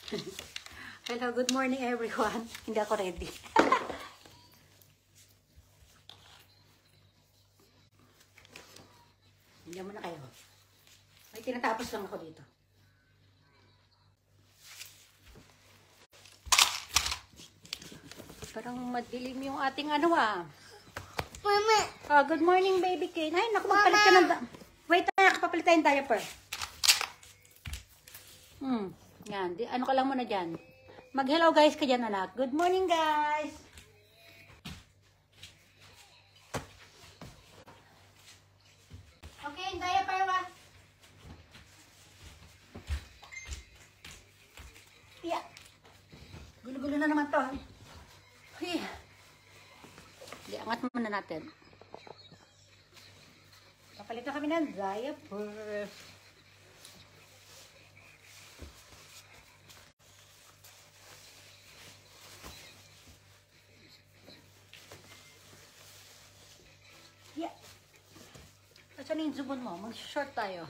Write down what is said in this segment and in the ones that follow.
Hello, good morning everyone. Hindi ako ready. Hindi mo na kayo. Ay, tinatapos lang ako dito. Parang madilim yung ating ano ah. Mama. Oh, good morning baby Kane. Ay, naku, magpalit ka ng... Wait, anak, papalit tayong diaper. Yan. Ano ka lang muna dyan. Mag-hello guys ka dyan, anak. Good morning, guys. Okay, diaper ba? Yeah. Gulo-gulo na naman to. Hey. Di, angat muna natin. Papalit na kami ng diaper. Yeah. Saan yung zubon mo? Mag-short tayo.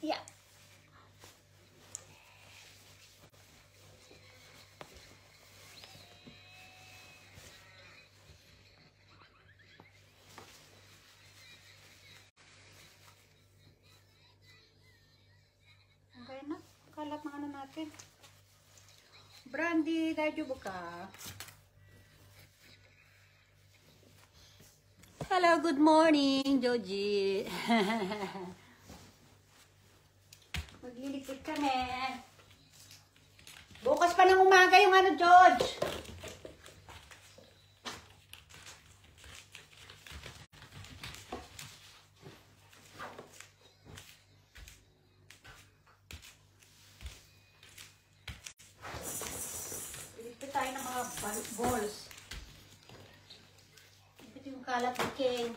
Yeah. Okay na. Kalat ng ano natin. Brandy, dahil ka. Hello, good morning, Joji. Maglilikit kami. Bukas pa ng umaga yung ano, George. Lilikit tayo ng mga balls. Ito yung kalat ni King.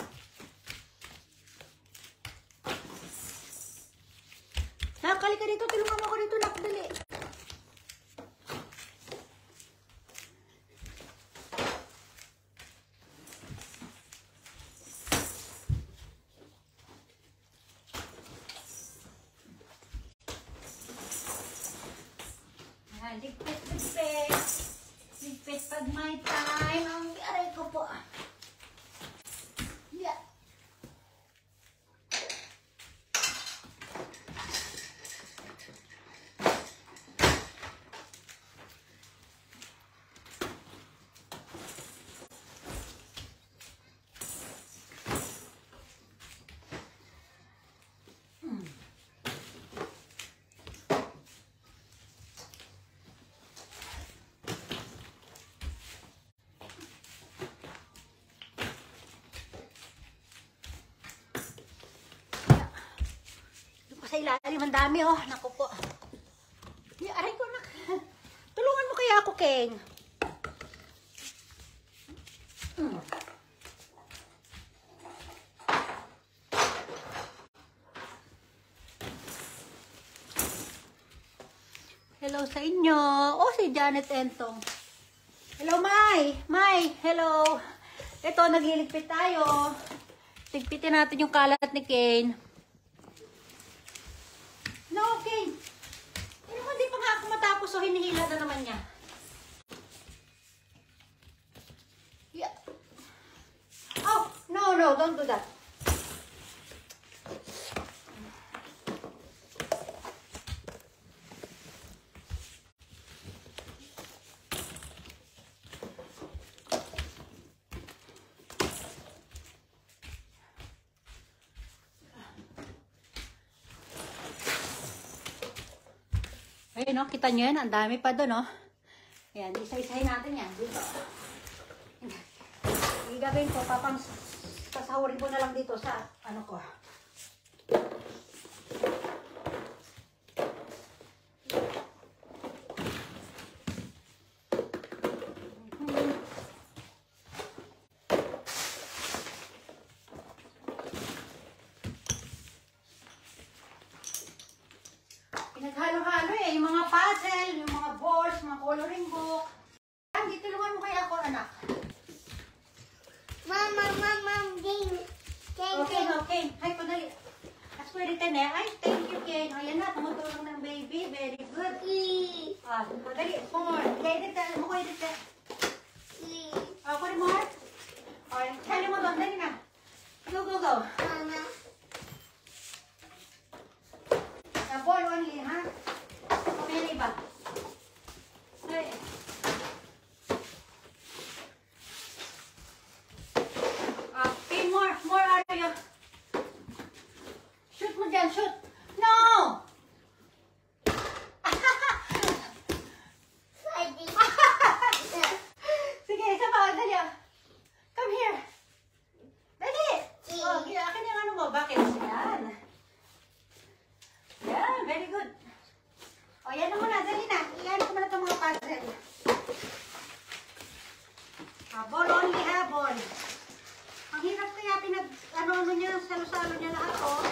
Nakakali ka dito, tulungan mo ako dito, nakadali. Ligpit, ligpit. Ligpit pag may time. Ang aray ko po. Yeah. Sa ilalim, ang dami oh. Naku po. Aray ko na. Tulungan mo kaya ako, Ken. Hello sa inyo. Oh, si Janet Entong. Hello, Mai. Mai, hello. Ito, nagliligpit tayo. Tigpitin natin yung kalat ni Kane. No, okay. Pero hindi pa nga ako matapos, so hinihila na naman niya. Yeah. Oh, no, don't do that. Ayun, no? Kita nyo yan? Ang dami pa doon, no? Ayan, isa-isahin natin yan. Dito. Yung gagawin ko, pasahurin ko na lang dito sa, ano ko. Naghalo-halo eh, yung mga puzzle, yung mga balls, mga coloring book. Dito chicken eh. Ay, thank you, Ken. Ayan na, tumutulong ng baby. Very good. Madali. More. Edit ka. Mo ko edit ka. Kunin mo. Okay, sali mo doon. Dali na. Go, go, go. Ball only, ha? Okay na iba. Okay. Okay, more area. Shoot mo dyan, shoot. No! Sige, isa pa, dali. Come here. Dali. Oh, akin yung ano mo. Bakit? Yan. Yan, very good. O, yan na muna. Dali na. Iyan ko muna itong mga puzzle. Ball only, ha? Ball. Ang hirap kaya ano niya, salo-salo niya lahat, oh.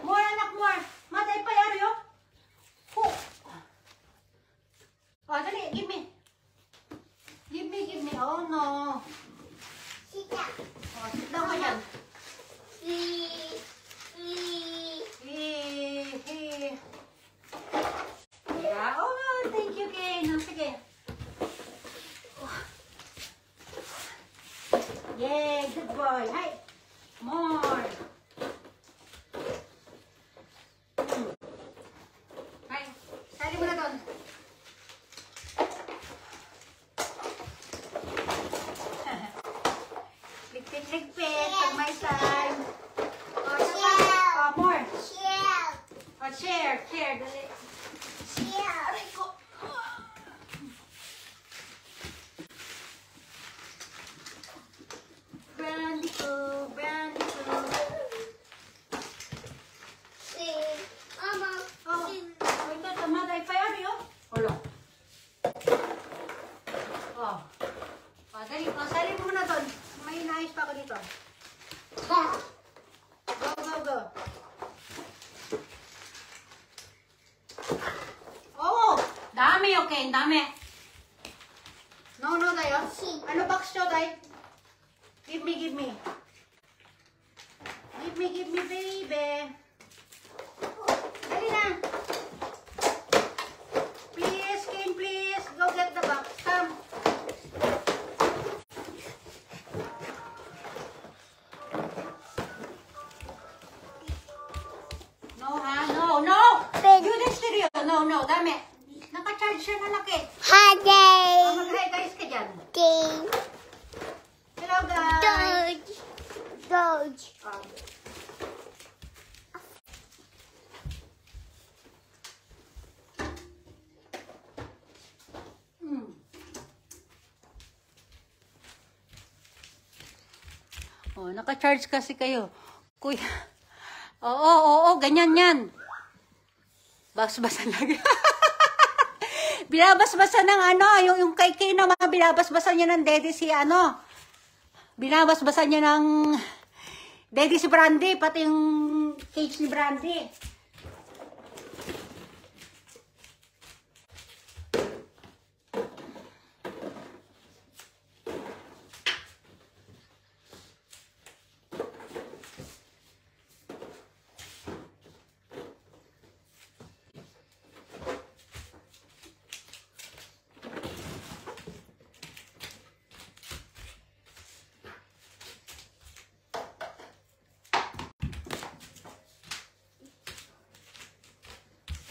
More, anak, more. Matay pa yan, yo. Oh, dali, give me. Give me. Oh, no. Sit down ka dyan. Yeah. Oh, thank you, Ken. Sige. Yay, good boy. Hi. More. Hi. Sali mo na doon. Ligpit. Pag may time. Oh, more. Oh, chair. Dali. Aray ko. Brandy ko. Oh, ito, tamaday pa yan, yo. Olo. Oh. Dali. Sali mo muna doon. May inaayos pa ako dito. Go. Oh, dami, okay, dami. No, tayo. Ano box nyo, tayo? Give me. Give me, baby. Dali na. Please, Ken, please. Go get the box. Come. No. You did stereo. No, dami. Naka-charge siya na laki. Mag-hi guys ka dyan. Hello guys. Doge. Oh, naka-charge kasi kayo. Kuya. Oo, ganyan yan. Basbasan lagi. Binabasbasan ng ano, yung kay Kay naman, binabasbasan niya ng daddy si ano. Binabasbasan niya ng daddy si Brandy, pati yung cage ni Brandy.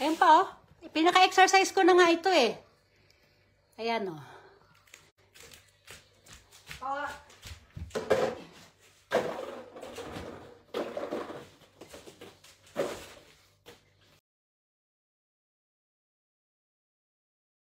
Ayan pa, oh. Pinaka-exercise ko na nga ito, eh. Ayan, oh.